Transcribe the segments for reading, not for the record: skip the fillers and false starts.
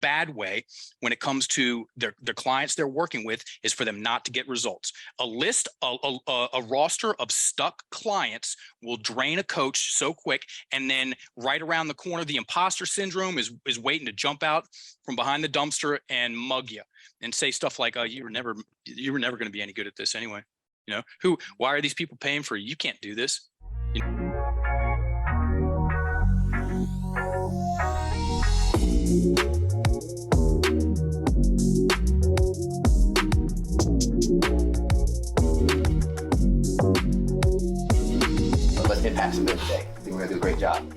bad way when it comes to their clients they're working with is for them not to get results. A roster of stuck clients will drain a coach so quick, and then right around the corner, the imposter syndrome is waiting to jump out from behind the dumpster and mug you and say stuff like, "Oh, you were never going to be any good at this anyway. Why are these people paying for you? You can't do this." Let's impact some good today. I think we're gonna do a great job.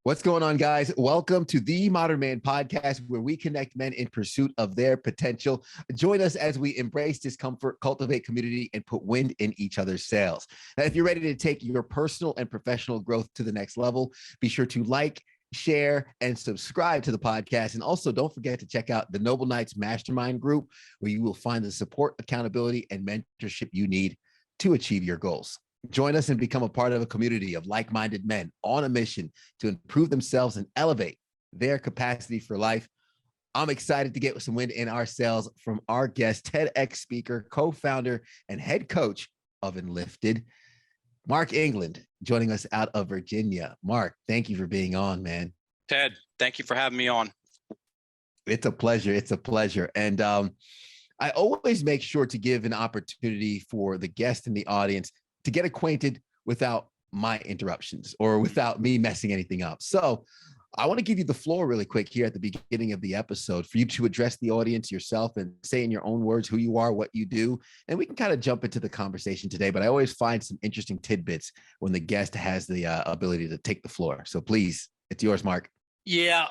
What's going on, guys? Welcome to the Modern Man Podcast, where we connect men in pursuit of their potential. Join us as we embrace discomfort, cultivate community, and put wind in each other's sails. Now, if you're ready to take your personal and professional growth to the next level, be sure to like, share, and subscribe to the podcast. And also don't forget to check out the Noble Knights Mastermind group, where you will find the support, accountability, and mentorship you need to achieve your goals. Join us and become a part of a community of like-minded men on a mission to improve themselves and elevate their capacity for life. I'm excited to get some wind in our sails from our guest, TEDx speaker, co-founder, and head coach of Enlifted, Mark England, joining us out of Virginia. Mark, thank you for being on, man. Ted, thank you for having me on. It's a pleasure. It's a pleasure. And I always make sure to give an opportunity for the guest in the audience to get acquainted without my interruptions or without me messing anything up. So I want to give you the floor really quick here at the beginning of the episode for you to address the audience yourself and say in your own words who you are, what you do, and we can kind of jump into the conversation today. But I always find some interesting tidbits when the guest has the ability to take the floor. So please, it's yours, Mark. Yeah.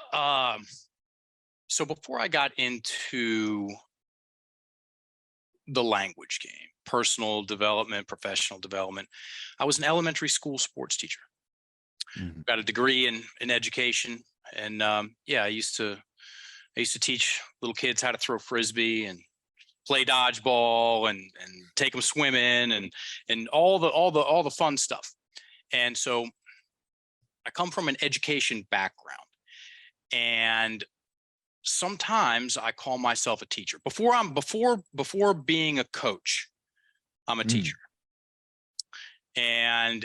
So before I got into the language game, personal development, professional development, I was an elementary school sports teacher. Mm-hmm. Got a degree in education, and I used to teach little kids how to throw frisbee and play dodgeball and take them swimming and all the fun stuff. And so I come from an education background, and sometimes I call myself a teacher. Before being a coach, I'm a teacher. And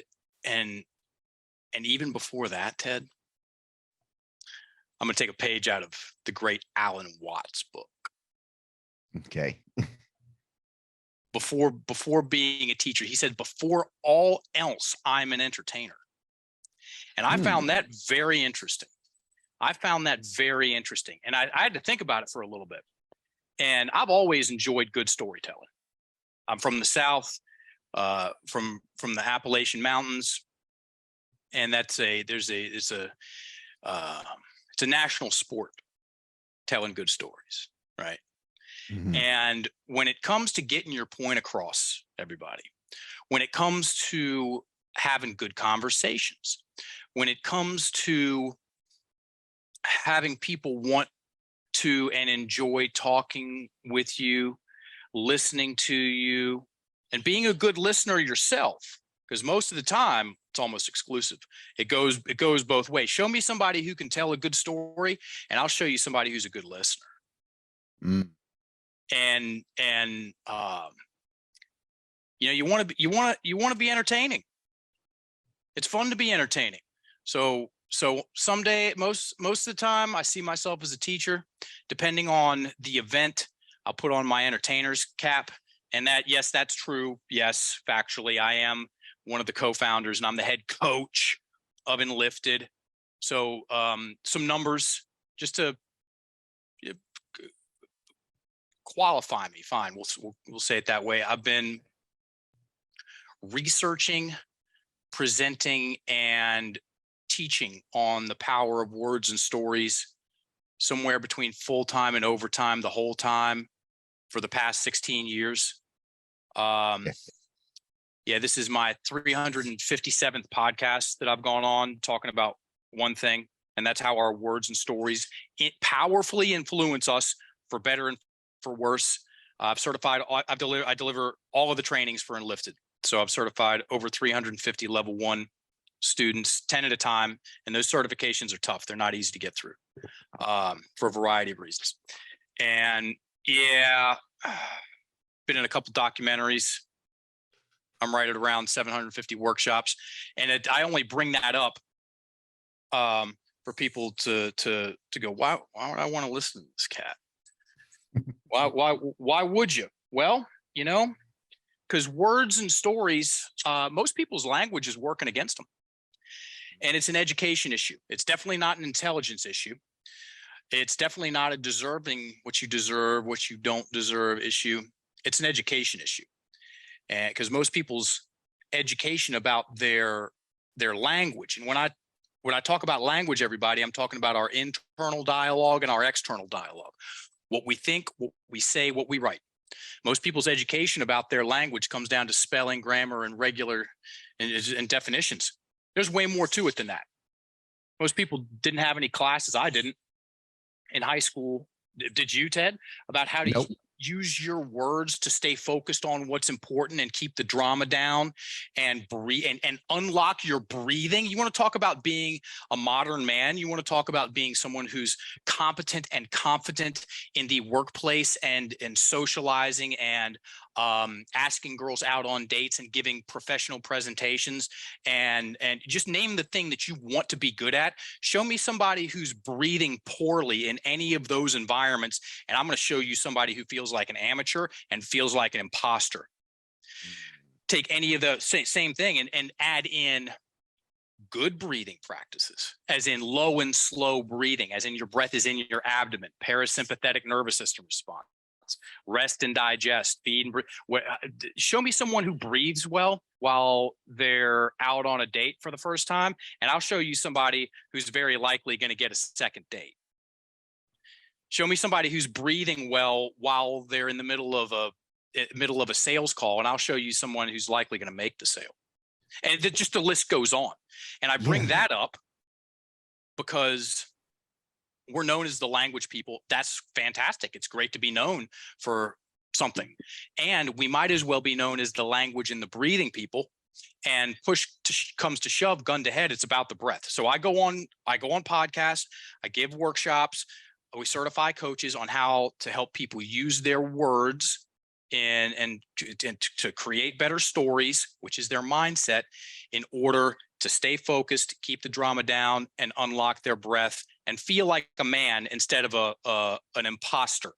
even before that, Ted, I'm going to take a page out of the great Alan Watts book. Okay. Before being a teacher, he said, before all else, I'm an entertainer. And I found that very interesting. And I had to think about it for a little bit. And I've always enjoyed good storytelling. I'm from the South, from the Appalachian Mountains. And it's a national sport, telling good stories, right? Mm-hmm. And when it comes to getting your point across, everybody, when it comes to having good conversations, when it comes to having people want to and enjoy talking with you, listening to you, and being a good listener yourself, because most of the time it's almost exclusive. It goes both ways. Show me somebody who can tell a good story, and I'll show you somebody who's a good listener. And you want to be entertaining. It's fun to be entertaining. So someday, most of the time, I see myself as a teacher. Depending on the event, I'll put on my entertainer's cap. And yes, that's true. Yes, factually, I am one of the co-founders, and I'm the head coach of Enlifted. So some numbers just to qualify me. Fine, we'll say it that way. I've been researching, presenting, and teaching on the power of words and stories somewhere between full-time and overtime the whole time for the past 16 years. This is my 357th podcast that I've gone on talking about one thing, and that's how our words and stories powerfully influence us for better and for worse. I deliver all of the trainings for Enlifted. So I've certified over 350 level 1 students, 10 at a time. And those certifications are tough. They're not easy to get through for a variety of reasons. And yeah, been in a couple documentaries. I'm right at around 750 workshops. And I only bring that up for people to go, why would I want to listen to this cat? Why would you? Well, because words and stories, most people's language is working against them. And it's an education issue. It's definitely not an intelligence issue. It's definitely not a deserving what you deserve, what you don't deserve issue. It's an education issue. And because most people's education about their language, and when I talk about language, everybody, I'm talking about our internal dialogue and our external dialogue. What we think, what we say, what we write. Most people's education about their language comes down to spelling, grammar, and regular and definitions. There's way more to it than that. Most people didn't have any classes. I didn't in high school. Did you, Ted? About how to Nope. use your words to stay focused on what's important and keep the drama down and breathe and unlock your breathing. You want to talk about being a modern man. You want to talk about being someone who's competent and confident in the workplace and socializing and asking girls out on dates and giving professional presentations and just name the thing that you want to be good at. Show me somebody who's breathing poorly in any of those environments, and I'm going to show you somebody who feels like an amateur and feels like an imposter. Take any of the same thing and add in good breathing practices, as in low and slow breathing, as in your breath is in your abdomen, parasympathetic nervous system response, rest and digest, feed and breathe. Show me someone who breathes well while they're out on a date for the first time, and I'll show you somebody who's very likely going to get a second date. Show me somebody who's breathing well while they're in the middle of a sales call, and I'll show you someone who's likely going to make the sale. And just the list goes on. And I bring that up because we're known as the language people. That's fantastic. It's great to be known for something. And we might as well be known as the language and the breathing people. And push comes to shove, gun to head, it's about the breath. So I go on podcasts, I give workshops, we certify coaches on how to help people use their words and to create better stories, which is their mindset, in order to stay focused, keep the drama down, and unlock their breath and feel like a man instead of an imposter,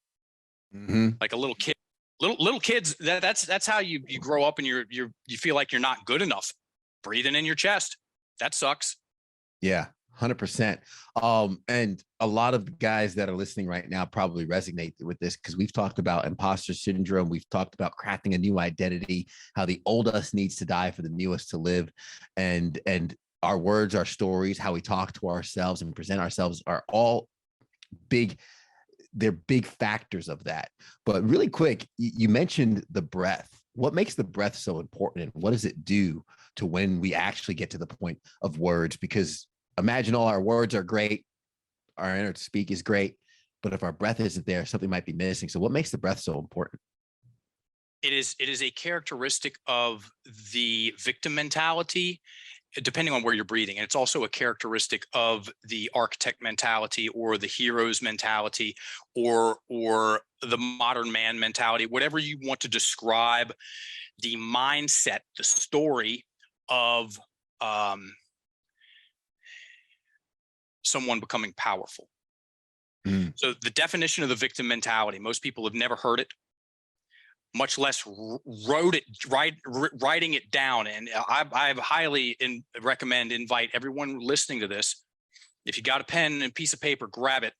like a little kid. Little kids, that's how you grow up, and you feel like you're not good enough. Breathing in your chest, that sucks. Yeah, 100%. And a lot of the guys that are listening right now probably resonate with this, because we've talked about imposter syndrome. We've talked about crafting a new identity, how the old us needs to die for the new us to live. And our words, our stories, how we talk to ourselves and present ourselves are all big. They're big factors of that. But really quick, you mentioned the breath. What makes the breath so important, and what does it do to when we actually get to the point of words? Because imagine all our words are great, our inner speak is great, but if our breath isn't there, something might be missing. So what makes the breath so important? It is a characteristic of the victim mentality, depending on where you're breathing. And it's also a characteristic of the architect mentality or the hero's mentality or the modern man mentality, whatever you want to describe the mindset, the story of someone becoming powerful. So the definition of the victim mentality, most people have never heard it, much less writing it down. And I highly invite everyone listening to this, if you got a pen and piece of paper, grab it.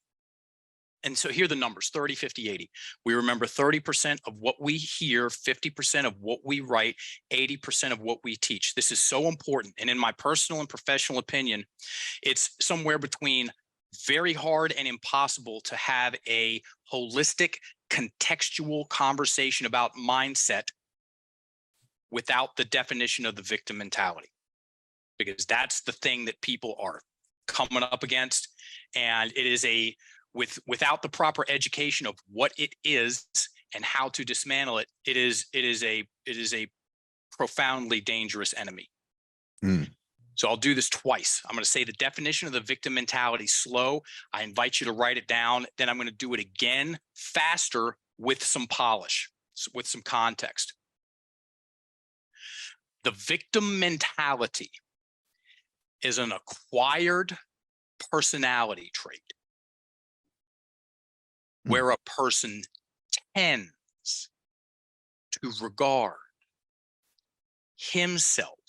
And so here are the numbers: 30, 50, 80. We remember 30% of what we hear, 50% of what we write, 80% of what we teach. This is so important. And in my personal and professional opinion, it's somewhere between very hard and impossible to have a holistic, contextual conversation about mindset without the definition of the victim mentality, because that's the thing that people are coming up against. And it is without the proper education of what it is and how to dismantle it, it is a profoundly dangerous enemy. So I'll do this twice. I'm going to say the definition of the victim mentality slow. I invite you to write it down. Then I'm going to do it again faster with some polish, with some context. The victim mentality is an acquired personality trait where a person tends to regard himself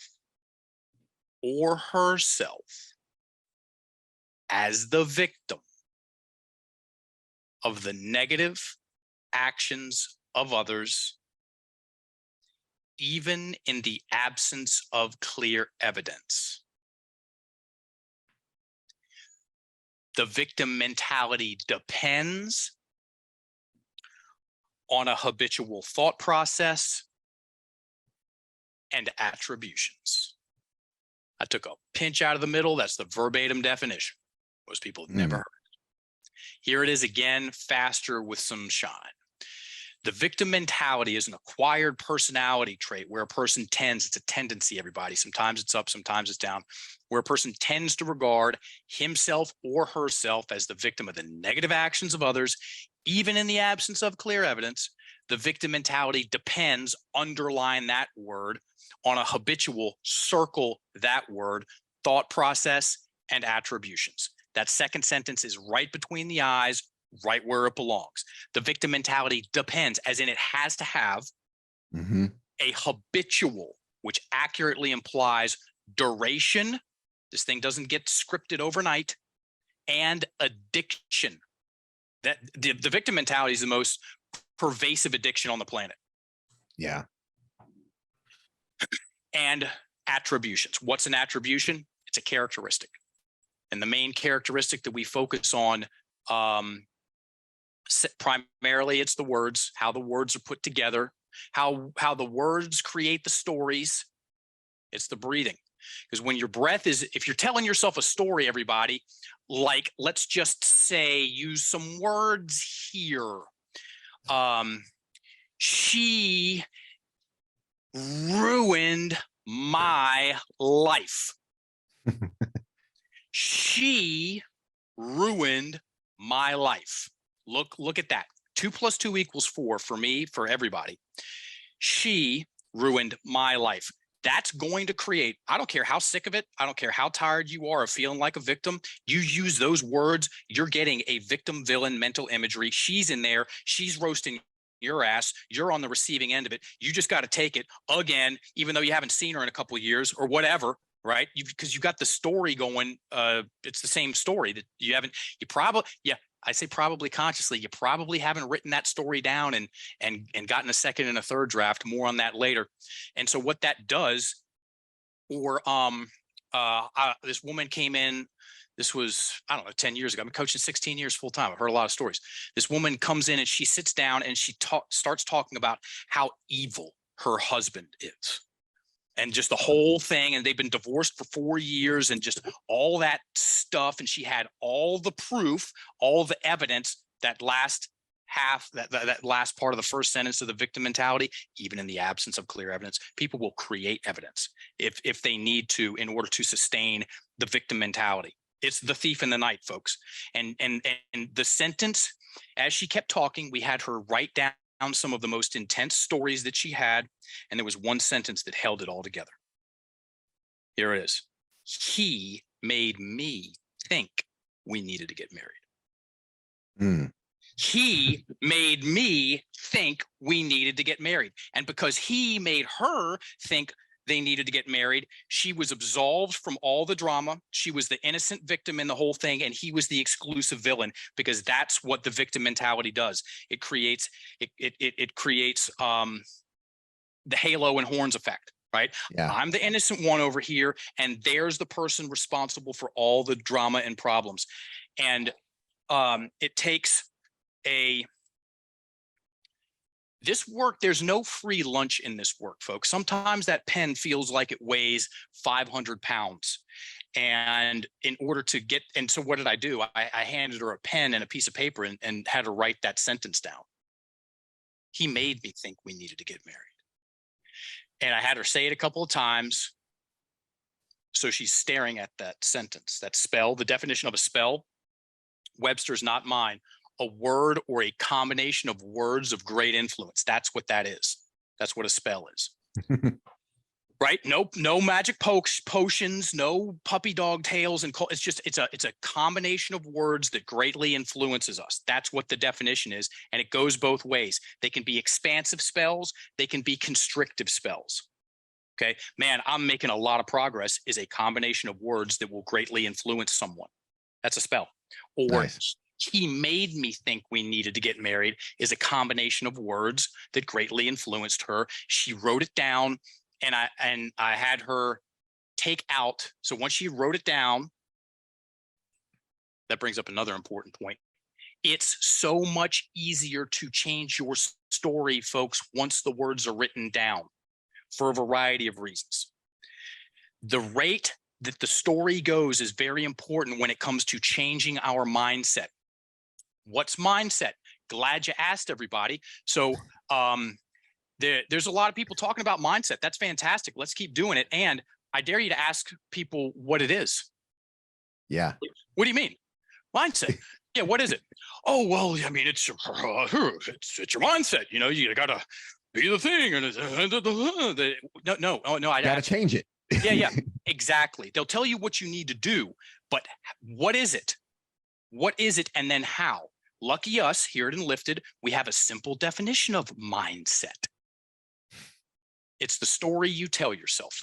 or herself as the victim of the negative actions of others, even in the absence of clear evidence. The victim mentality depends on a habitual thought process and attributions. I took a pinch out of the middle. That's the verbatim definition. Most people have never heard it. Here it is again, faster with some shine. The victim mentality is an acquired personality trait where a person tends, it's a tendency, everybody. Sometimes it's up, sometimes it's down, where a person tends to regard himself or herself as the victim of the negative actions of others, even in the absence of clear evidence. The victim mentality depends, underline that word, on a habitual, circle that word, thought process and attributions. That second sentence is right between the eyes, right where it belongs. The victim mentality depends, as in it has to have a habitual, which accurately implies duration. This thing doesn't get scripted overnight, and addiction. That the victim mentality is the most pervasive addiction on the planet. Yeah. And attributions. What's an attribution? It's a characteristic. And the main characteristic that we focus on, primarily it's the words, how the words are put together, how the words create the stories. It's the breathing. Because when your breath is, if you're telling yourself a story, everybody, like, let's just say, use some words here. She ruined my life. She ruined my life. Look at that. 2 + 2 = 4 for me, for everybody. She ruined my life. That's going to create, I don't care how sick of it, I don't care how tired you are of feeling like a victim, you use those words, you're getting a victim villain mental imagery. She's in there, she's roasting your ass, you're on the receiving end of it. You just got to take it again, even though you haven't seen her in a couple of years or whatever, right? Because you got the story going. It's the same story that you haven't, I say probably consciously, you probably haven't written that story down and gotten a second and a third draft. More on that later. And so what that does, or this woman came in, this was, I don't know, 10 years ago. I've been coaching 16 years full time. I've heard a lot of stories. This woman comes in and she sits down and she starts talking about how evil her husband is. And just the whole thing, and they've been divorced for 4 years and just all that stuff. And she had all the proof, all the evidence. That last half, that last part of the first sentence of the victim mentality, even in the absence of clear evidence, people will create evidence if they need to in order to sustain the victim mentality. It's the thief in the night, folks. And the sentence, as she kept talking, we had her write down some of the most intense stories that she had, and there was one sentence that held it all together. Here it is. He made me think we needed to get married. He made me think we needed to get married. And because he made her think they needed to get married, she was absolved from all the drama. She was the innocent victim in the whole thing, and he was the exclusive villain, because that's what the victim mentality does. It creates the halo and horns effect, right? Yeah. I'm the innocent one over here, and there's the person responsible for all the drama and problems. And it takes this work, there's no free lunch in this work, folks. Sometimes that pen feels like it weighs 500 pounds. And in order to get, and so what did I do? I handed her a pen and a piece of paper and had her write that sentence down. He made me think we needed to get married. And I had her say it a couple of times, So she's staring at that sentence, that spell. The definition of a spell, Webster's, not mine, a word or a combination of words of great influence. That's what that is. That's what a spell is. Right? No magic potions, no puppy dog tails, and it's a combination of words that greatly influences us. That's what the definition is, and it goes both ways. They can be expansive spells, they can be constrictive spells. Okay, man, I'm making a lot of progress is a combination of words that will greatly influence someone. That's a spell. Or Nice. He made me think we needed to get married is a combination of words that greatly influenced her. She wrote it down, and I had her take out. So once she wrote it down, that brings up another important point. It's so much easier to change your story, folks, once the words are written down, for a variety of reasons. The rate that the story goes is very important when it comes to changing our mindset. What's mindset? Glad you asked, everybody. So there's a lot of people talking about mindset. That's fantastic. Let's keep doing it. And I dare you to ask people what it is. Yeah. What do you mean? Mindset. Yeah, what is it? Oh, well, I mean, it's your mindset. You know, you gotta be the thing. No. I Gotta change it. Yeah, exactly. They'll tell you what you need to do, but what is it? What is it, and then how? Lucky us here at Enlifted, we have a simple definition of mindset. It's the story you tell yourself.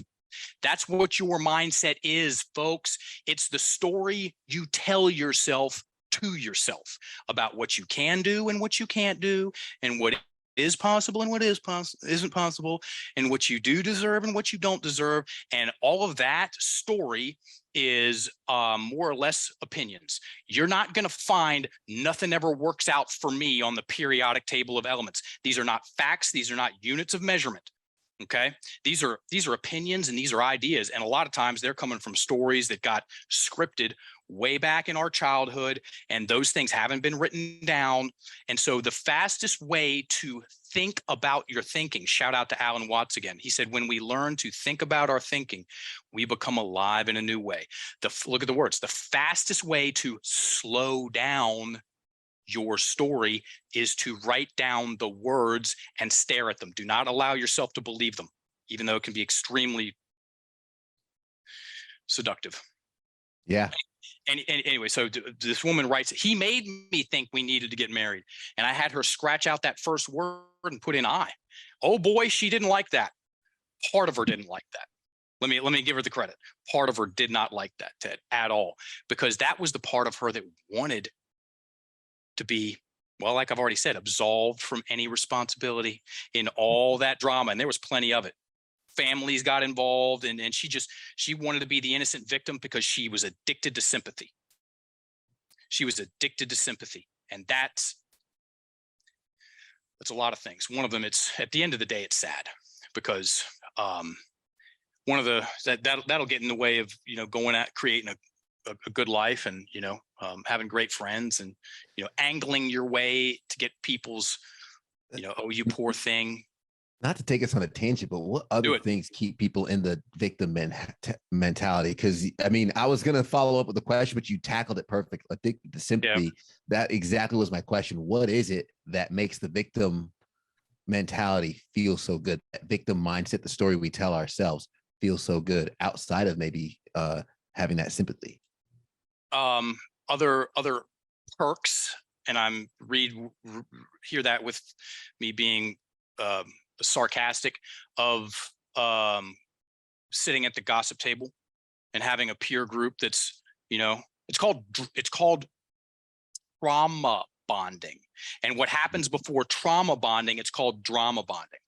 That's what your mindset is, folks. It's the story you tell yourself to yourself about what you can do and what you can't do, and what is possible and what isn't possible, and what you do deserve and what you don't deserve. And all of that story is more or less opinions. You're not going to find nothing ever works out for me on the periodic table of elements. These are not facts. These are not units of measurement. Okay. These are opinions, and these are ideas. And a lot of times they're coming from stories that got scripted way back in our childhood, and those things haven't been written down. And so the fastest way to think about your thinking, shout out to Alan Watts again. He said, when we learn to think about our thinking, we become alive in a new way. Look at the words. The fastest way to slow down your story is to write down the words and stare at them. Do not allow yourself to believe them, even though it can be extremely seductive. Yeah. And anyway, so this woman writes, he made me think we needed to get married. And I had her scratch out that first word and put in I. Oh boy, she didn't like that. Part of her didn't like that. Let me give her the credit. Part of her did not like that, Ted, at all, because that was the part of her that wanted to be, well, like I've already said, absolved from any responsibility in all that drama. And there was plenty of it. Families got involved, and she wanted to be the innocent victim because she was addicted to sympathy. She was addicted to sympathy. And that's a lot of things. One of them, it's at the end of the day, it's sad because one of that'll get in the way of, going at creating a good life, and, having great friends, and, angling your way to get people's, oh, you poor thing. Not to take us on a tangent, but what other things keep people in the victim mentality? Because I mean, I was going to follow up with the question, but you tackled it perfect. I think the sympathy, that exactly was my question. What is it that makes the victim mentality feel so good? That victim mindset, the story we tell ourselves, feels so good outside of maybe having that sympathy. Other perks, and hear that with me being sarcastic, of sitting at the gossip table and having a peer group that's, it's called trauma bonding. And what happens before trauma bonding, it's called drama bonding.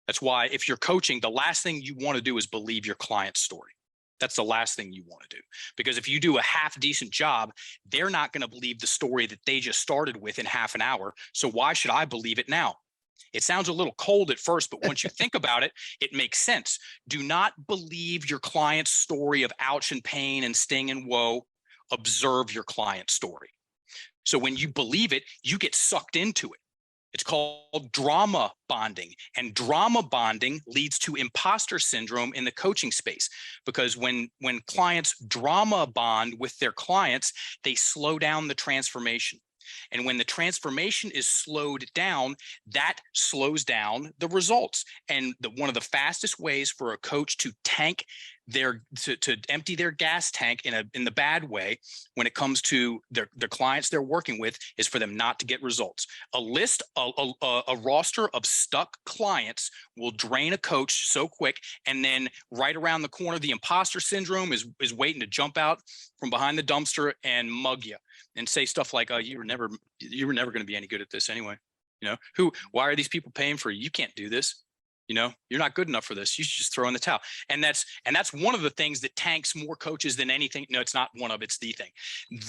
That's why if you're coaching, the last thing you want to do is believe your client's story. That's the last thing you want to do, because if you do a half decent job, they're not going to believe the story that they just started with in half an hour. So why should I believe it now? It sounds a little cold at first, but once you think about it, it makes sense. Do not believe your client's story of ouch and pain and sting and woe. Observe your client's story. So when you believe it, you get sucked into it. It's called drama bonding, and drama bonding leads to imposter syndrome in the coaching space, because when clients drama bond with their clients, they slow down the transformation. And when the transformation is slowed down, that slows down the results. And one of the fastest ways for a coach to tank to empty their gas tank in the bad way when it comes to their clients they're working with is for them not to get results. A roster of stuck clients will drain a coach so quick, and then right around the corner, the imposter syndrome is waiting to jump out from behind the dumpster and mug you and say stuff like, "Oh, you were never going to be any good at this anyway. Why are these people paying for you? You can't do this. You're not good enough for this. You should just throw in the towel." And that's one of the things that tanks more coaches than anything. No, it's not one of, it's the thing.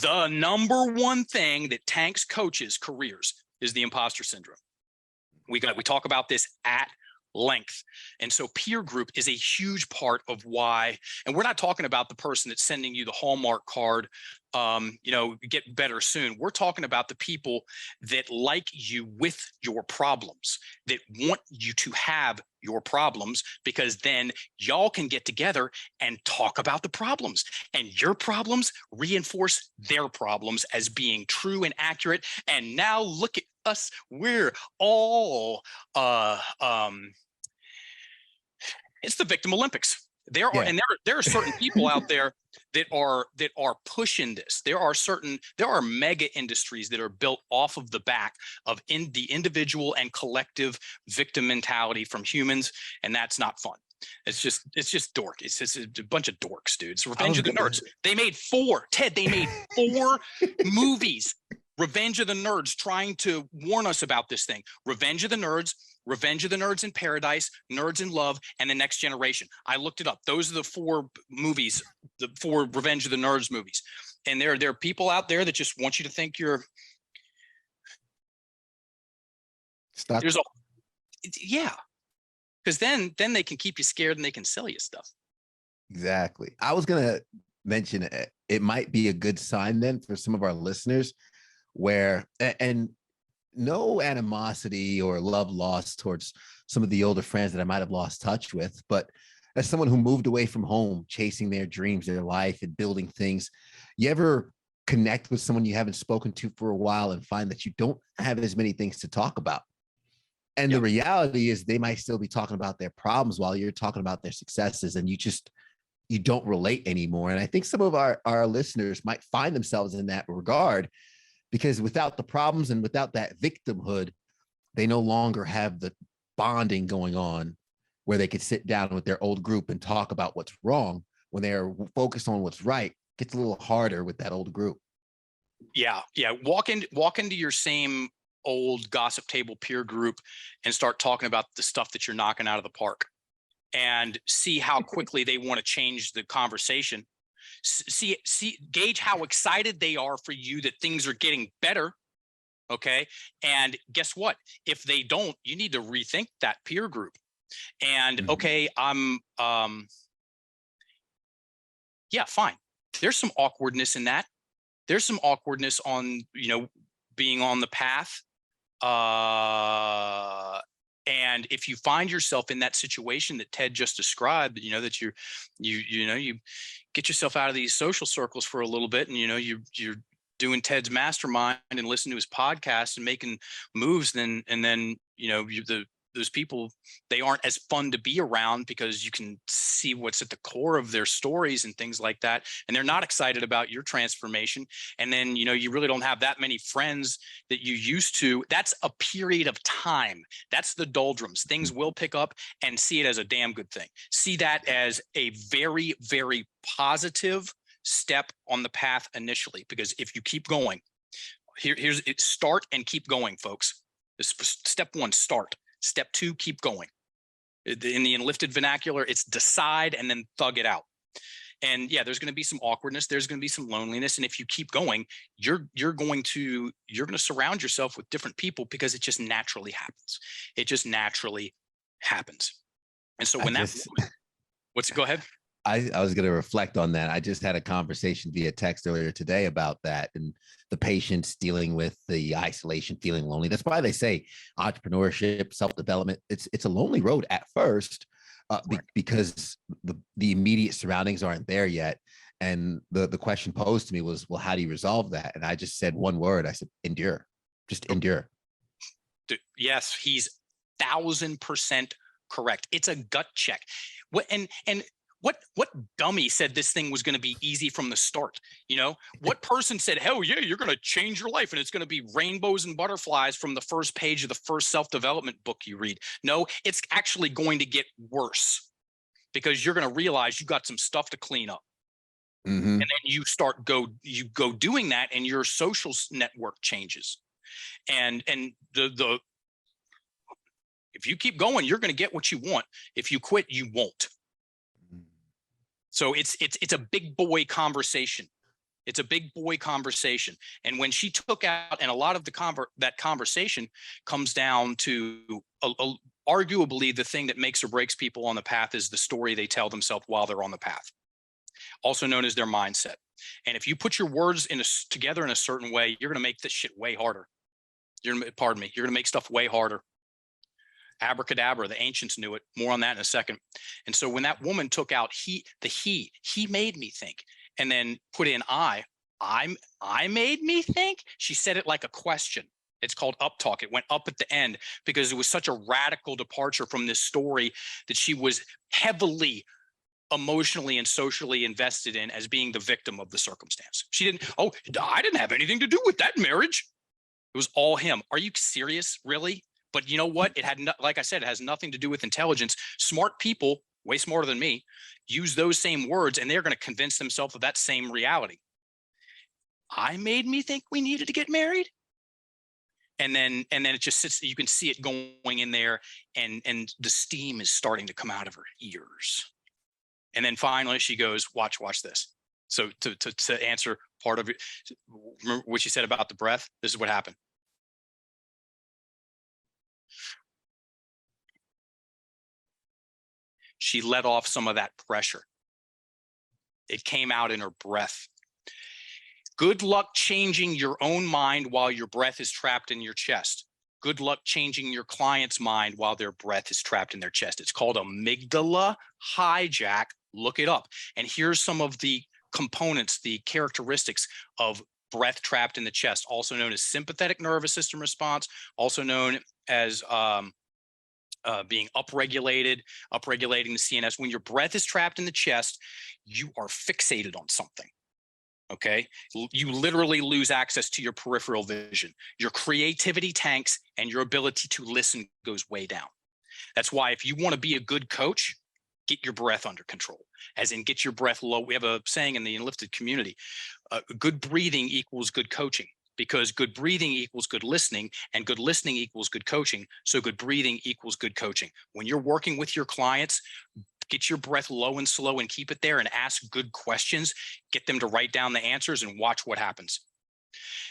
The number one thing that tanks coaches' careers is the imposter syndrome. We talk about this at length. And so peer group is a huge part of why, and we're not talking about the person that's sending you the Hallmark card, get better soon. We're talking about the people that like you with your problems, that want you to have your problems, because then y'all can get together and talk about the problems, and your problems reinforce their problems as being true and accurate. And now look at us. We're all, it's the victim Olympics. There are certain people out there that are pushing this. There are mega industries that are built off of the back of the individual and collective victim mentality from humans, and that's not fun. It's just dork. It's just a bunch of dorks, dudes. Revenge of the Nerds. They made four movies. Revenge of the Nerds, trying to warn us about this thing. Revenge of the Nerds, Revenge of the Nerds in Paradise, Nerds in Love, and The Next Generation. I looked it up. Those are the four movies, the four Revenge of the Nerds movies. And there are people out there that just want you to think you're stuck. Yeah. Because then they can keep you scared and they can sell you stuff. Exactly. I was going to mention it might be a good sign then for some of our listeners where, and no animosity or love lost towards some of the older friends that I might have lost touch with, but as someone who moved away from home, chasing their dreams, their life, and building things, you ever connect with someone you haven't spoken to for a while and find that you don't have as many things to talk about? And the reality is they might still be talking about their problems while you're talking about their successes, and you don't relate anymore. And I think some of our listeners might find themselves in that regard, because without the problems and without that victimhood, they no longer have the bonding going on where they could sit down with their old group and talk about what's wrong. When they're focused on what's right, it gets a little harder with that old group. Yeah. Walk into your same old gossip table peer group and start talking about the stuff that you're knocking out of the park, and see how quickly they want to change the conversation. Gauge how excited they are for you that things are getting better. Okay. And guess what? If they don't, you need to rethink that peer group. And okay, yeah, fine. There's some awkwardness in that. There's some awkwardness on, being on the path. And if you find yourself in that situation that Ted just described, that you get yourself out of these social circles for a little bit, and you're doing Ted's mastermind and listening to his podcast and making moves, and then those people, they aren't as fun to be around because you can see what's at the core of their stories and things like that. And they're not excited about your transformation. And then, you really don't have that many friends that you used to. That's a period of time. That's the doldrums. Things will pick up, and see it as a damn good thing. See that as a very, very positive step on the path initially, because if you keep going, here's it, start and keep going, folks. This step one, start. Step two, keep going. In the Enlifted vernacular, it's decide and then thug it out. And yeah, there's going to be some awkwardness. There's going to be some loneliness. And if you keep going, you're going to surround yourself with different people, because it just naturally happens. It just naturally happens. And so when go ahead. I was going to reflect on that. I just had a conversation via text earlier today about that, and the patients dealing with the isolation, feeling lonely. That's why they say entrepreneurship, self-development, it's a lonely road at first, because the immediate surroundings aren't there yet. And the question posed to me was, well, how do you resolve that? And I just said one word. I said, endure. Just endure. Yes, he's 1000% correct. It's a gut check. What dummy said this thing was going to be easy from the start? You know, what person said, hell yeah, you're going to change your life and it's going to be rainbows and butterflies from the first page of the first self-development book you read? No, it's actually going to get worse, because you're going to realize you got some stuff to clean up. Mm-hmm. And then you go doing that, and your social network changes. And the if you keep going, you're going to get what you want. If you quit, you won't. So it's a big boy conversation. It's a big boy conversation. And when she took out, and a lot of that conversation comes down to arguably the thing that makes or breaks people on the path is the story they tell themselves while they're on the path, also known as their mindset. And if you put your words together in a certain way, you're going to make this shit way harder. You're going to make stuff way harder. Abracadabra, the ancients knew it. More on that in a second. And so when that woman took out he made me think, and then put in I made me think, she said it like a question. It's called up talk. It went up at the end because it was such a radical departure from this story that she was heavily emotionally and socially invested in as being the victim of the circumstance. I didn't have anything to do with that marriage. It was all him. Are you serious? Really? But you know what? Like I said, it has nothing to do with intelligence. Smart people, way smarter than me, use those same words, and they're going to convince themselves of that same reality. I made me think we needed to get married. And then it just sits, you can see it going in there, and the steam is starting to come out of her ears. And then finally she goes, watch this. So to answer part of it, remember what she said about the breath? This is what happened. She let off some of that pressure. It came out in her breath. Good luck changing your own mind while your breath is trapped in your chest. Good luck changing your client's mind while their breath is trapped in their chest. It's called amygdala hijack. Look it up. And here's some of the components, the characteristics of breath trapped in the chest, also known as sympathetic nervous system response, also known as being upregulating the CNS. When your breath is trapped in the chest, you are fixated on something. Okay, you literally lose access to your peripheral vision. Your creativity tanks, and your ability to listen goes way down. That's why if you want to be a good coach, get your breath under control, as in get your breath low. We have a saying in the Enlifted community, good breathing equals good coaching, because good breathing equals good listening, and good listening equals good coaching. So good breathing equals good coaching. When you're working with your clients, get your breath low and slow and keep it there, and ask good questions. Get them to write down the answers and watch what happens.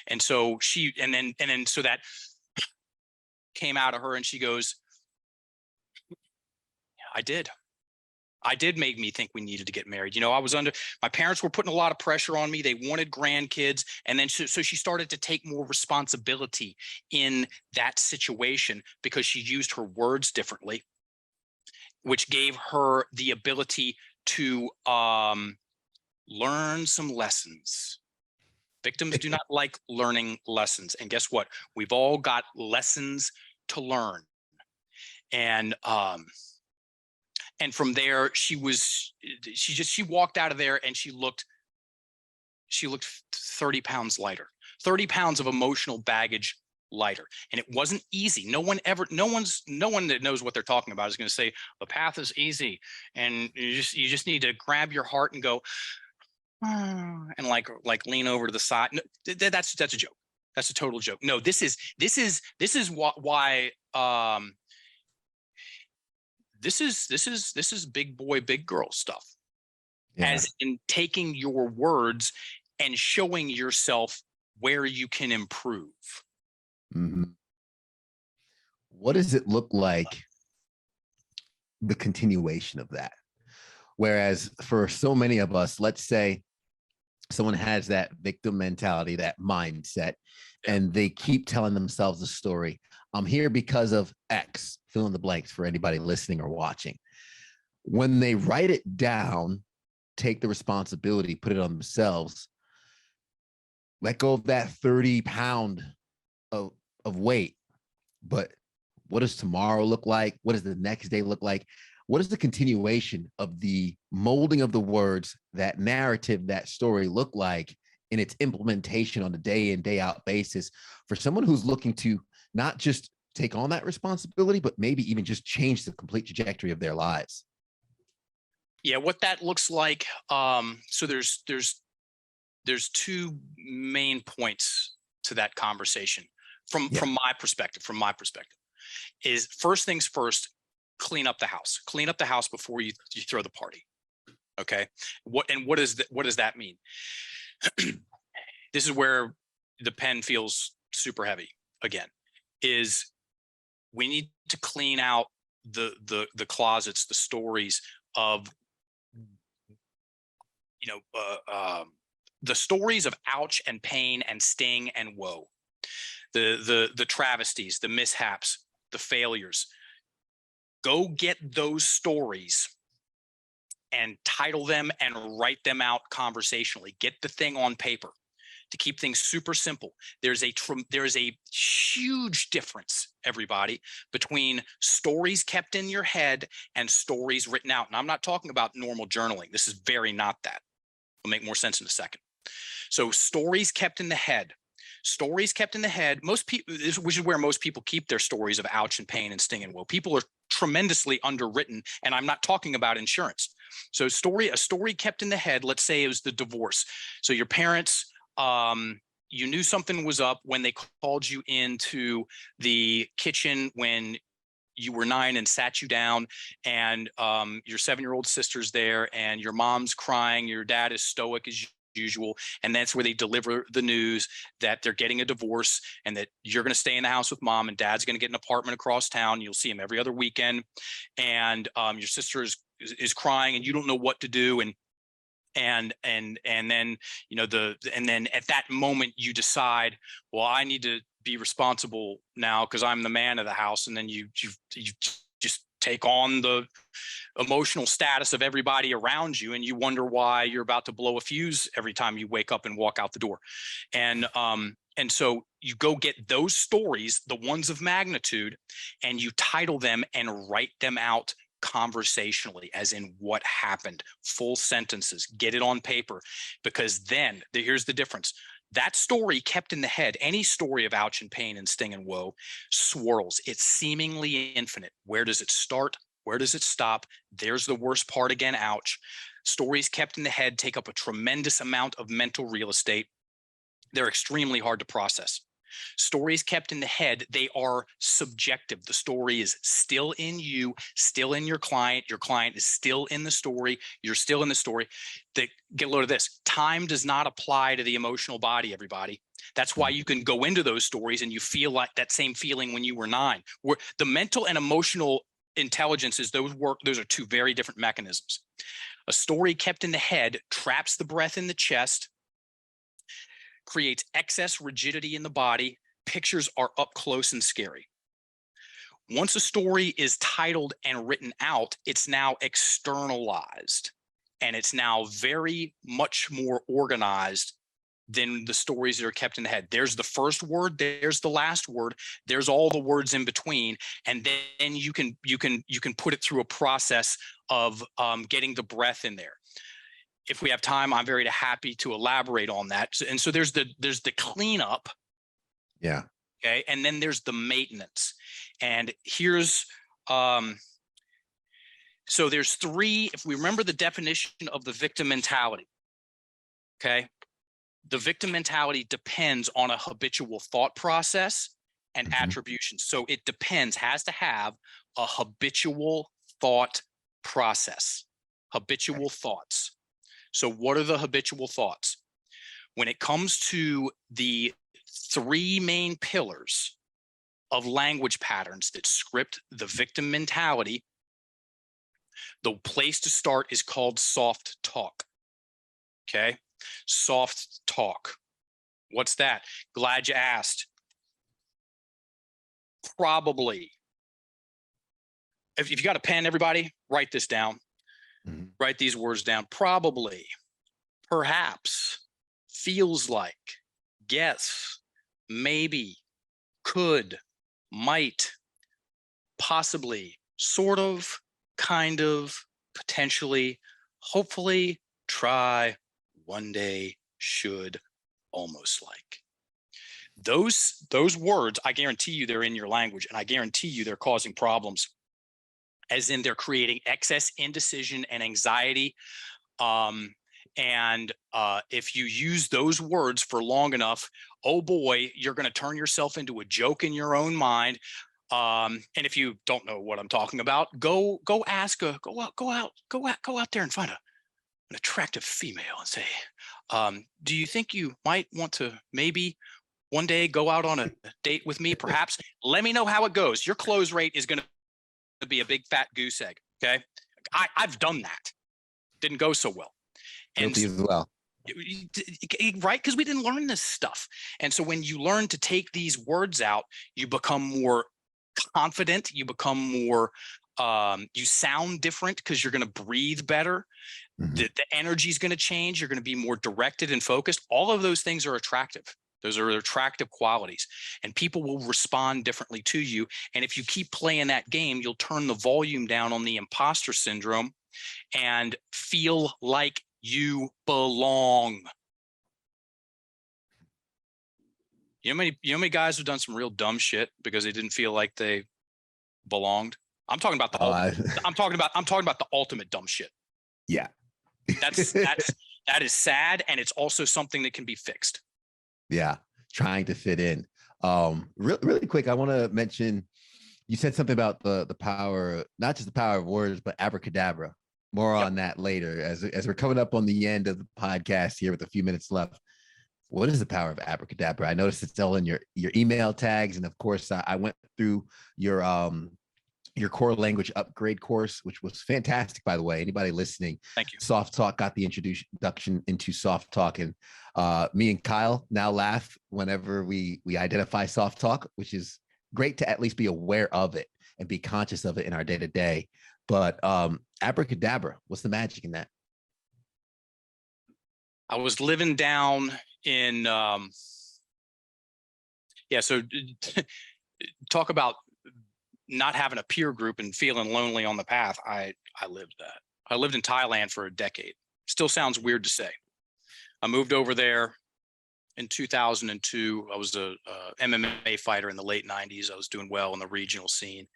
And so so that came out of her, and she goes, I did make me think we needed to get married. You know, my parents were putting a lot of pressure on me. They wanted grandkids. And then so she started to take more responsibility in that situation, because she used her words differently, which gave her the ability to learn some lessons. Victims do not like learning lessons. And guess what? We've all got lessons to learn. And from there, she walked out of there, and she looked 30 pounds lighter, 30 pounds of emotional baggage lighter. And it wasn't easy. No one that knows what they're talking about is going to say the path is easy, and you just need to grab your heart and go, and like lean over to the side. No, that's a joke. That's a total joke. No, this is why this is big boy, big girl stuff. Yeah. As in taking your words and showing yourself where you can improve. Mm-hmm. What does it look like, the continuation of that? Whereas for so many of us, let's say someone has that victim mentality, that mindset, and they keep telling themselves a story. I'm here because of X, fill in the blanks for anybody listening or watching. When they write it down, take the responsibility, put it on themselves, let go of that 30-pound of weight. But what does tomorrow look like? What does the next day look like? What is the continuation of the molding of the words, that narrative, that story look like in its implementation on a day in, day out basis for someone who's looking to not just take on that responsibility, but maybe even just change the complete trajectory of their lives? Yeah, what that looks like. So there's two main points to that conversation from my perspective. From my perspective, is first things first, clean up the house. Clean up the house before you throw the party. Okay. What does that mean? This is where the pen feels super heavy again, is we need to clean out the closets, the stories of, the stories of ouch and pain and sting and woe, the travesties, the mishaps, the failures. Go get those stories and title them and write them out conversationally. Get the thing on paper. To keep things super simple, there's a huge difference, everybody, between stories kept in your head and stories written out. And I'm not talking about normal journaling. This is very not that. It'll make more sense in a second. So stories kept in the head. Stories kept in the head. Most people, which is where most people keep their stories of ouch and pain and sting and woe. People are tremendously underwritten, and I'm not talking about insurance. So a story kept in the head. Let's say it was the divorce. So your parents, you knew something was up when they called you into the kitchen when you were 9 and sat you down, and your 7-year-old sister's there, and your mom's crying. Your dad is stoic as usual, and that's where they deliver the news that they're getting a divorce and that you're going to stay in the house with mom, and dad's going to get an apartment across town. You'll see him every other weekend, and your sister is crying, and you don't know what to do, and then and then at that moment you decide, well, I need to be responsible now because I'm the man of the house. And then you just take on the emotional status of everybody around you, and you wonder why you're about to blow a fuse every time you wake up and walk out the door. And so you go get those stories, the ones of magnitude, and you title them and write them out conversationally, as in what happened, full sentences, get it on paper, because then here's the difference. That story kept in the head, any story of ouch and pain and sting and woe, swirls. It's seemingly infinite. Where does it start? Where does it stop? There's the worst part again, ouch. Stories kept in the head take up a tremendous amount of mental real estate. They're extremely hard to process. Stories kept in the head, they are subjective. The story is still in you, still in your client. Your client is still in the story. You're still in the story. Get a load of this. Time does not apply to the emotional body, everybody. That's why you can go into those stories and you feel like that same feeling when you were 9. Where the mental and emotional intelligences, those are two very different mechanisms. A story kept in the head traps the breath in the chest, creates excess rigidity in the body. Pictures are up close and scary. Once a story is titled and written out, it's now externalized, and it's now very much more organized than the stories that are kept in the head. There's the first word, there's the last word, there's all the words in between, and then you can put it through a process of getting the breath in there. If we have time, I'm very happy to elaborate on that. And so there's the cleanup. Yeah. Okay. And then there's the maintenance. And here's, so there's 3, if we remember the definition of the victim mentality. Okay. The victim mentality depends on a habitual thought process and attribution. So it depends, has to have a habitual thought process, habitual thoughts. So what are the habitual thoughts? When it comes to the 3 main pillars of language patterns that script the victim mentality, The place to start is called soft talk. Okay. Soft talk. What's that? Glad you asked. Probably. If you got a pen, everybody, write this down. Write these words down. Probably, perhaps, feels like, guess, maybe, could, might, possibly, sort of, kind of, potentially, hopefully, try, one day, should, almost like. Those words, I guarantee you they're in your language, and I guarantee you they're causing problems, as in they're creating excess indecision and anxiety. If you use those words for long enough, oh boy, you're going to turn yourself into a joke in your own mind. And if you don't know what I'm talking about, go out there and find an attractive female and say, do you think you might want to maybe one day go out on a date with me? Perhaps. Let me know how it goes. Your close rate is going to be a big fat goose egg. Okay. I've done that. Didn't go so well. And guilty as well. Right? Because we didn't learn this stuff. And so when you learn to take these words out, you become more confident. You become more, you sound different because you're going to breathe better. The energy is going to change. You're going to be more directed and focused. All of those things are attractive. Those are attractive qualities, and people will respond differently to you. And if you keep playing that game, you'll turn the volume down on the imposter syndrome and feel like you belong. You know how many guys have done some real dumb shit because they didn't feel like they belonged? I'm talking about I'm talking about the ultimate dumb shit. Yeah. That is sad, and it's also something that can be fixed. Yeah, trying to fit in. Really quick, I want to mention, you said something about the power, not just the power of words, but abracadabra. More on that later, as we're coming up on the end of the podcast here with a few minutes left. What is the power of abracadabra? I noticed it's all in your email tags, and of course, I went through your core language upgrade course, which was fantastic, by the way. Anybody listening, thank you. Soft Talk got the introduction into soft talk, and me and Kyle now laugh whenever we identify soft talk, which is great to at least be aware of it and be conscious of it in our day to day. But abracadabra, what's the magic in that? I was living down in so talk about not having a peer group and feeling lonely on the path. I lived that. I lived in Thailand for a decade. Still sounds weird to say. I moved over there in 2002. I was a MMA fighter in the late 90s. I was doing well in the regional scene.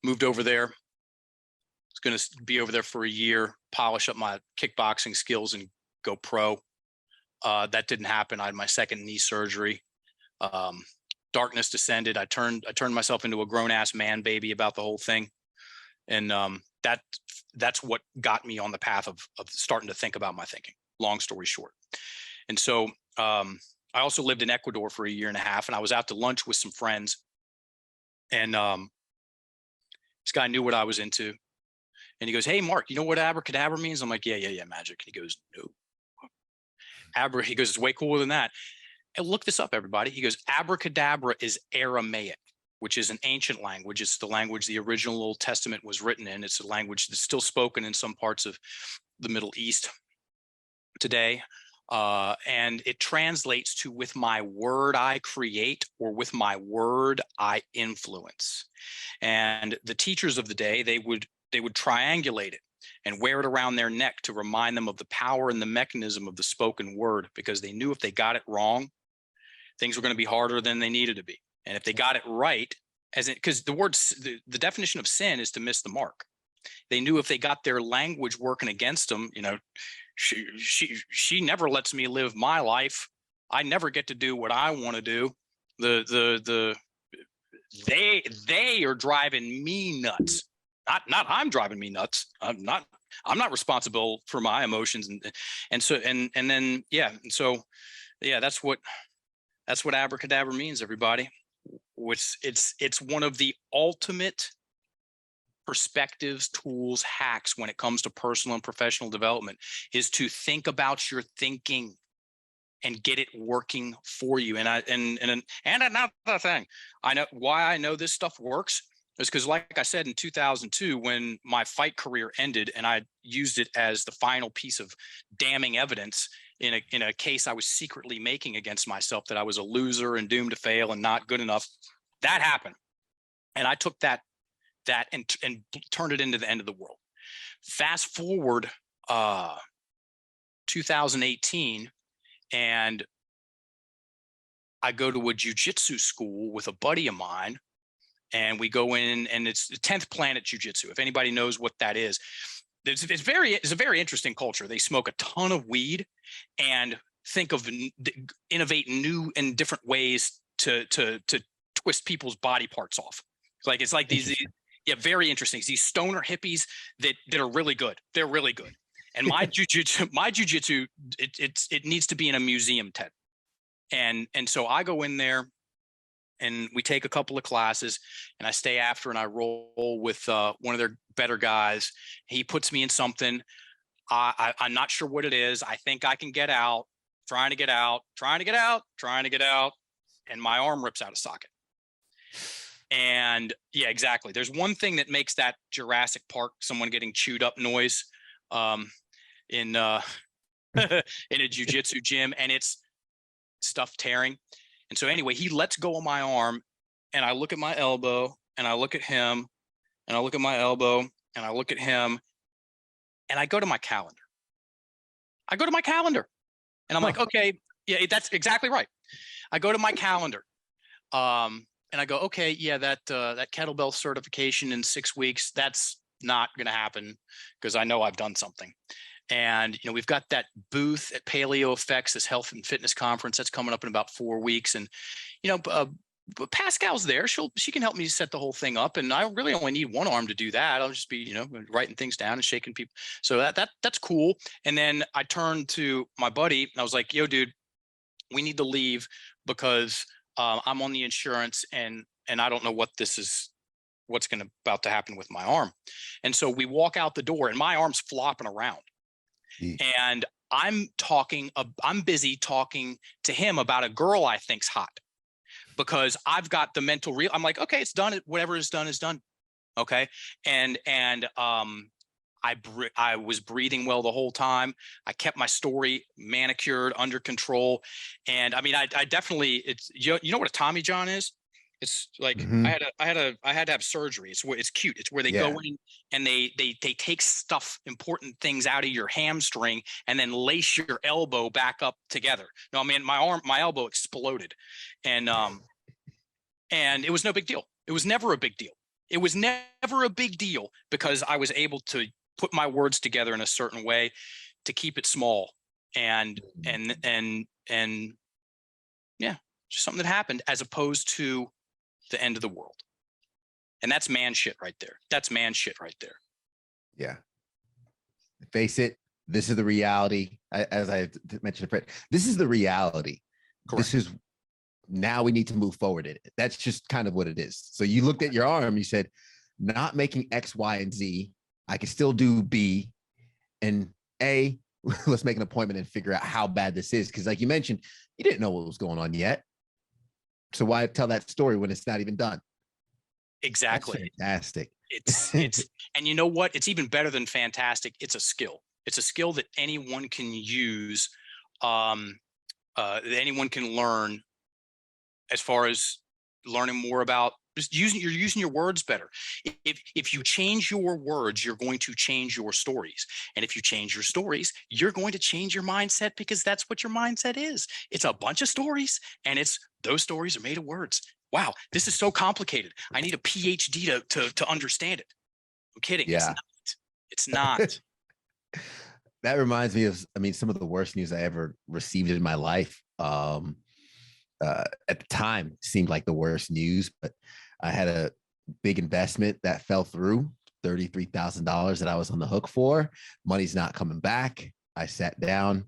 Moved over there. Was going to be over there for a year, polish up my kickboxing skills and go pro. That didn't happen. I had my second knee surgery. Darkness descended. I turned myself into a grown-ass man baby about the whole thing. And that's what got me on the path of starting to think about my thinking, long story short. And so I also lived in Ecuador for a year and a half, and I was out to lunch with some friends. And this guy knew what I was into. And he goes, "Hey, Mark, you know what abracadabra means?" I'm like, yeah, magic. And he goes, "No." He goes, "It's way cooler than that." And look this up, everybody. He goes, abracadabra is Aramaic, which is an ancient language. It's the language the original Old Testament was written in. It's a language that's still spoken in some parts of the Middle East today. And it translates to "with my word I create," or "with my word I influence." And the teachers of the day, they would triangulate it and wear it around their neck to remind them of the power and the mechanism of the spoken word, because they knew if they got it wrong, things were going to be harder than they needed to be. And if they got it right, because the definition of sin is to miss the mark. They knew if they got their language working against them, she never lets me live my life. I never get to do what I want to do. They are driving me nuts. Not I'm driving me nuts. I'm not responsible for my emotions, and then that's what abracadabra means, everybody. Which it's one of the ultimate perspectives, tools, hacks when it comes to personal and professional development is to think about your thinking and get it working for you. And another thing, I know why I know this stuff works is because, like I said, in 2002, when my fight career ended and I used it as the final piece of damning evidence in a case I was secretly making against myself, that I was a loser and doomed to fail and not good enough, that happened. And I took that and turned it into the end of the world. Fast forward 2018, and I go to a jiu-jitsu school with a buddy of mine, and we go in, and it's the 10th Planet Jiu-Jitsu. If anybody knows what that is, it's a very interesting culture. They smoke a ton of weed and think of innovate new and different ways to twist people's body parts off. It's like these very interesting. These stoner hippies that are really good. They're really good. And my jujitsu, it needs to be in a museum, Ted. And so I go in there, and we take a couple of classes, and I stay after, and I roll with one of their better guys. He puts me in something. I'm not sure what it is. I think I can get out, trying to get out, and my arm rips out of socket. And yeah, exactly. There's one thing that makes that Jurassic Park, someone getting chewed up noise in a jiu-jitsu gym, and it's stuff tearing. And so anyway, he lets go of my arm, and I look at my elbow, and I look at him, and I look at my elbow, and I look at him, and I go to my calendar. And I'm like, okay, yeah, that's exactly right. I go to my calendar. And I go, okay, yeah, that kettlebell certification in 6 weeks, that's not going to happen, because I know I've done something. And, we've got that booth at Paleo Effects, this health and fitness conference that's coming up in about 4 weeks. And, Pascal's there. She can help me set the whole thing up. And I really only need one arm to do that. I'll just be, writing things down and shaking people. So that's cool. And then I turned to my buddy, and I was like, yo, dude, we need to leave, because I'm on the insurance, and I don't know what's about to happen with my arm. And so we walk out the door, and my arm's flopping around. And I'm busy talking to him about a girl I think's hot, because I've got the mental I'm like, okay, it's done. Whatever is done is done. Okay. And I was breathing well the whole time. I kept my story manicured, under control. And I mean, I definitely, it's, you know what a Tommy John is? It's like, I had to have surgery. It's cute. It's where they go in and they take stuff, important things out of your hamstring, and then lace your elbow back up together. No, I mean, my elbow exploded, and it was no big deal. It was never a big deal. It was never a big deal, because I was able to put my words together in a certain way to keep it small, and yeah, just something that happened, as opposed to the end of the world. And that's man shit right there. Yeah. Face it. This is the reality. As I mentioned, this is the reality. Correct. This is, now we need to move forward in it. That's just kind of what it is. So you looked at your arm, you said, not making X, Y, and Z. I can still do B and A. Let's make an appointment and figure out how bad this is. Because like you mentioned, you didn't know what was going on yet. So why tell that story when it's not even done? Exactly. That's fantastic. It's and you know what? It's even better than fantastic. It's a skill. It's a skill that anyone can use, that anyone can learn, as far as learning more about just using your words better. If you change your words, you're going to change your stories. And if you change your stories, you're going to change your mindset, because that's what your mindset is. It's a bunch of stories, and those stories are made of words. Wow, this is so complicated. I need a PhD to understand it. I'm kidding. Yeah. It's not. That reminds me of, some of the worst news I ever received in my life. At the time, seemed like the worst news, but I had a big investment that fell through, $33,000 that I was on the hook for. Money's not coming back. I sat down,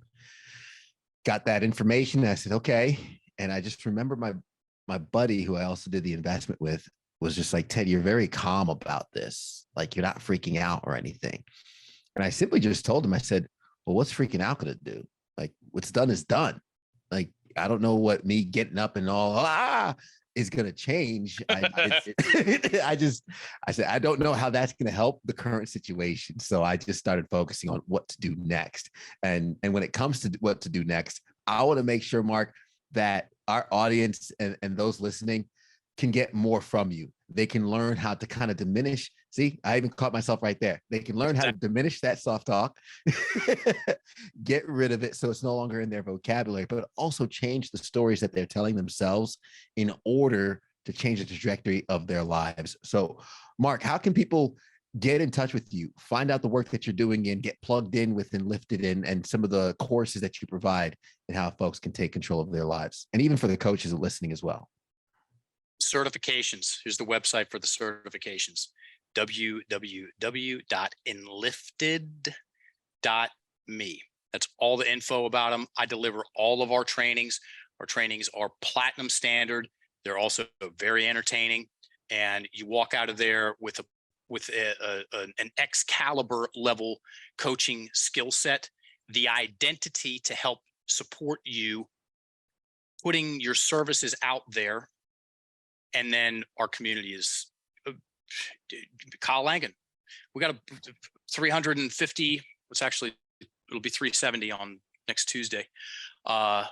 got that information. I said, okay. And I just remember my buddy, who I also did the investment with, was just like, Ted, you're very calm about this. Like, you're not freaking out or anything. And I simply just told him, I said, well, what's freaking out going to do? Like, what's done is done. Like, I don't know what me getting up and all is going to change. I said, I don't know how that's going to help the current situation. So I just started focusing on what to do next. And when it comes to what to do next, I want to make sure, Mark, that our audience and those listening can get more from you. They can learn how to kind of diminish. See, I even caught myself right there. They can learn how to diminish that soft talk, get rid of it so it's no longer in their vocabulary, but also change the stories that they're telling themselves in order to change the trajectory of their lives. So, Mark, how can people get in touch with you, find out the work that you're doing, and get plugged in with Enlifted and some of the courses that you provide, and how folks can take control of their lives, and even for the coaches listening as well? Certifications. Here's the website for the certifications: www.enlifted.me. That's all the info about them. I deliver all of our trainings. Our trainings are platinum standard. They're also very entertaining, and you walk out of there with an Excalibur level coaching skill set, the identity to help support you putting your services out there. And then our community is Kyle Langen. We got a 350. It'll be 370 on next Tuesday. The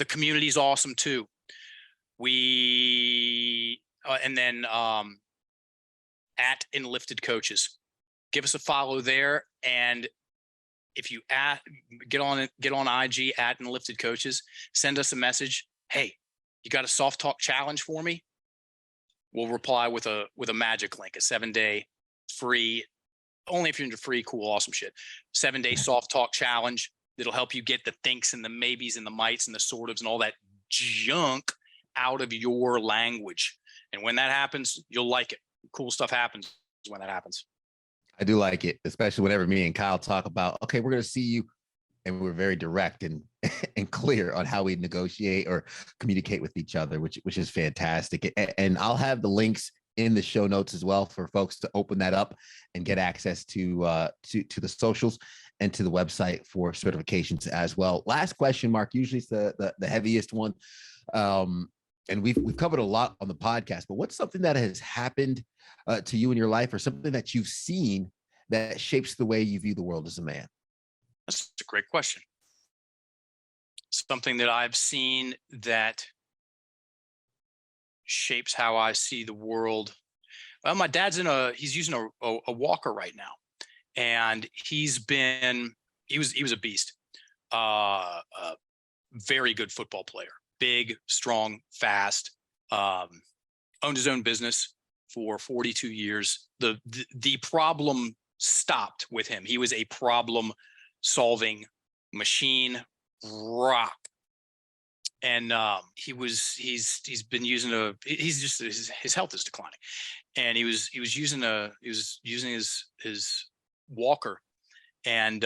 community is awesome too. And then at Enlifted Coaches, give us a follow there. And if you get on IG at Enlifted Coaches, send us a message. Hey, you got a soft talk challenge for me? We'll reply with a magic link, a 7-day free, only if you're into free, cool, awesome shit. 7-day soft talk challenge that'll help you get the thinks and the maybes and the mights and the sort ofs and all that junk out of your language. And when that happens, you'll like it. Cool stuff happens when that happens. I do like it, especially whenever me and Kyle talk about, okay, we're going to see you. And we're very direct and clear on how we negotiate or communicate with each other, which is fantastic. And I'll have the links in the show notes as well for folks to open that up and get access to the socials and to the website for certifications as well. Last question, Mark. Usually it's the heaviest one, and we've covered a lot on the podcast. But what's something that has happened to you in your life, or something that you've seen that shapes the way you view the world as a man? That's a great question. Something that I've seen that shapes how I see the world. Well, my dad's he's using a walker right now, and he was a beast. Very good football player, big, strong, fast, owned his own business for 42 years. The problem stopped with him. He was a problem solving machine, rock. And he's been using his health is declining, and he was using his walker, and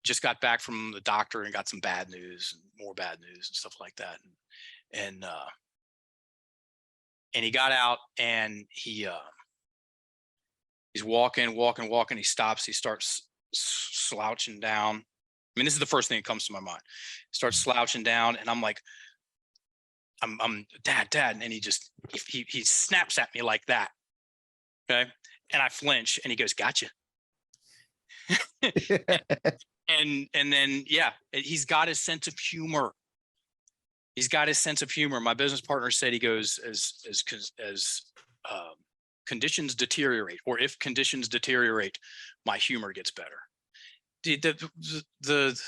just got back from the doctor and got some bad news and more bad news and stuff like that. And he got out, and he's walking. He stops. He starts slouching down. I mean, this is the first thing that comes to my mind. Starts slouching down, and I'm like, I'm dad. And he snaps at me like that. Okay. And I flinch, and he goes, gotcha. and then, yeah, he's got his sense of humor. My business partner said, he goes, as conditions deteriorate, or if conditions deteriorate, my humor gets better. The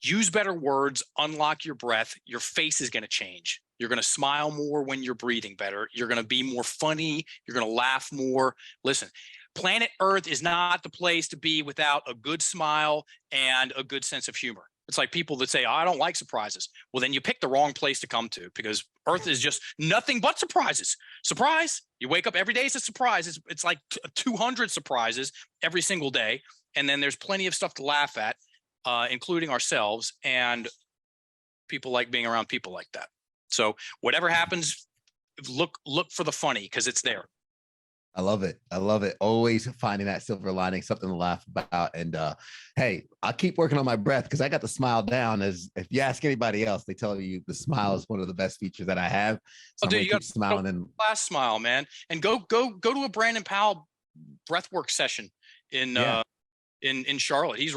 use better words, unlock your breath. Your face is going to change. You're going to smile more when you're breathing better. You're going to be more funny. You're going to laugh more. Listen, planet Earth is not the place to be without a good smile and a good sense of humor. It's like people that say, oh, I don't like surprises. Well, then you pick the wrong place to come to, because Earth is just nothing but surprises. Surprise. You wake up every day, it's a surprise. It's like 200 surprises every single day. And then there's plenty of stuff to laugh at, including ourselves, and people like being around people like that. So whatever happens, look for the funny, because it's there. I love it. I love it. Always finding that silver lining, something to laugh about. And hey, I'll keep working on my breath because I got the smile down. As if you ask anybody else, they tell you the smile is one of the best features that I have. So Dude, I'm you gonna got keep smiling and last smile, man. And go to a Brandon Powell breathwork session in Charlotte. He's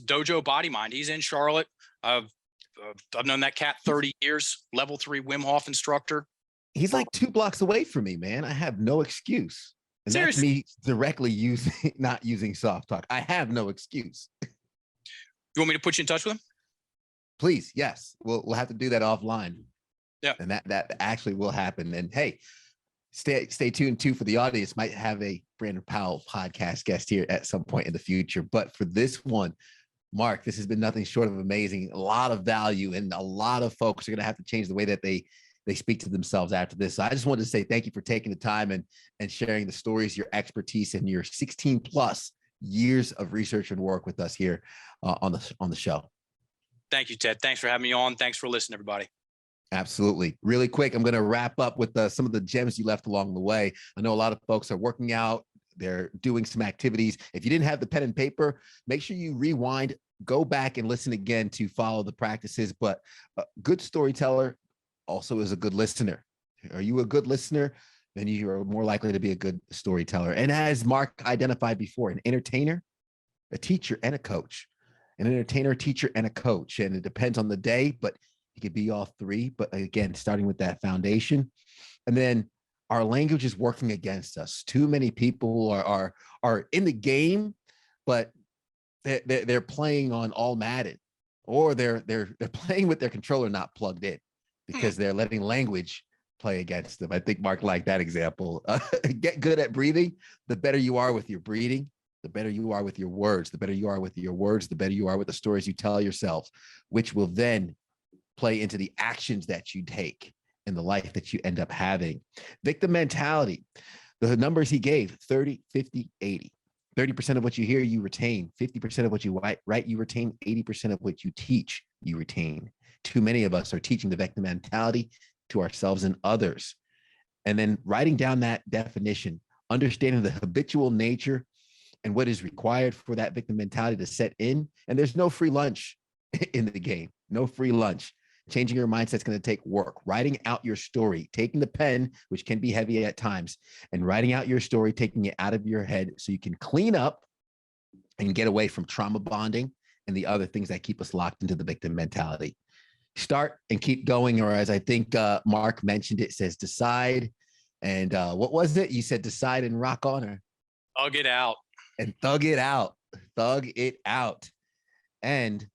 Dojo Body Mind. He's in Charlotte. I've known that cat 30 years, level 3 Wim Hof instructor. he's like 2 blocks away from me, man. I have no excuse. And Seriously. that's me directly not using soft talk. I have no excuse. You want me to put you in touch with him? Please, yes. We'll have to do that offline. Yeah. And that actually will happen. And hey, stay tuned too for the audience. Might have a Brandon Powell podcast guest here at some point in the future. But for this one, Mark, this has been nothing short of amazing. A lot of value, and a lot of folks are going to have to change the way that they speak to themselves after this. So I just wanted to say thank you for taking the time and sharing the stories, your expertise, and your 16 plus years of research and work with us here on the show. Thank you, Ted. Thanks for having me on. Thanks for listening, everybody. Absolutely. Really quick, I'm going to wrap up with some of the gems you left along the way. I know a lot of folks are working out. They're doing some activities. If you didn't have the pen and paper, make sure you rewind, go back and listen again to follow the practices. But a good storyteller also is a good listener. Are you a good listener? Then you are more likely to be a good storyteller. And as Mark identified before, an entertainer, a teacher, and a coach. An entertainer, a teacher, and a coach. And it depends on the day, but you could be all three. But again, starting with that foundation. And then our language is working against us. Too many people are in the game, but they're playing on all Madden, or they're playing with their controller not plugged in, because they're letting language play against them. I think Mark liked that example. Get good at breathing. The better you are with your breathing, the better you are with your words. The better you are with your words, the better you are with the stories you tell yourself, which will then play into the actions that you take in the life that you end up having. Victim mentality, the numbers he gave, 30, 50, 80. 30% of what you hear, you retain. 50% of what you write, you retain. 80% of what you teach, you retain. Too many of us are teaching the victim mentality to ourselves and others. And then writing down that definition, understanding the habitual nature and what is required for that victim mentality to set in. And there's no free lunch in the game, no free lunch. Changing your mindset is going to take work. Writing out your story, taking the pen, which can be heavy at times, and writing out your story, taking it out of your head so you can clean up and get away from trauma bonding and the other things that keep us locked into the victim mentality. Start and keep going, or as I think Mark mentioned, it says decide. And what was it? You said decide and rock on, or Thug it out. And thug it out. Thug it out. And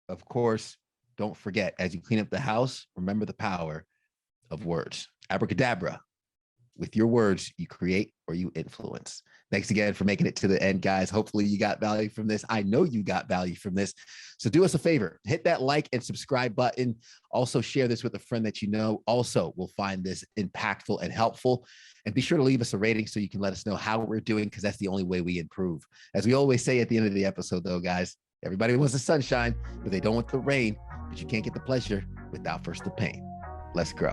of course, don't forget, as you clean up the house, remember the power of words. Abracadabra. With your words, you create or you influence. Thanks again for making it to the end, guys. Hopefully you got value from this. I know you got value from this. So do us a favor, hit that like and subscribe button. Also share this with a friend that you know also will find this impactful and helpful. And be sure to leave us a rating so you can let us know how we're doing, because that's the only way we improve. As we always say at the end of the episode though, guys, everybody wants the sunshine, but they don't want the rain. But you can't get the pleasure without first the pain. Let's grow.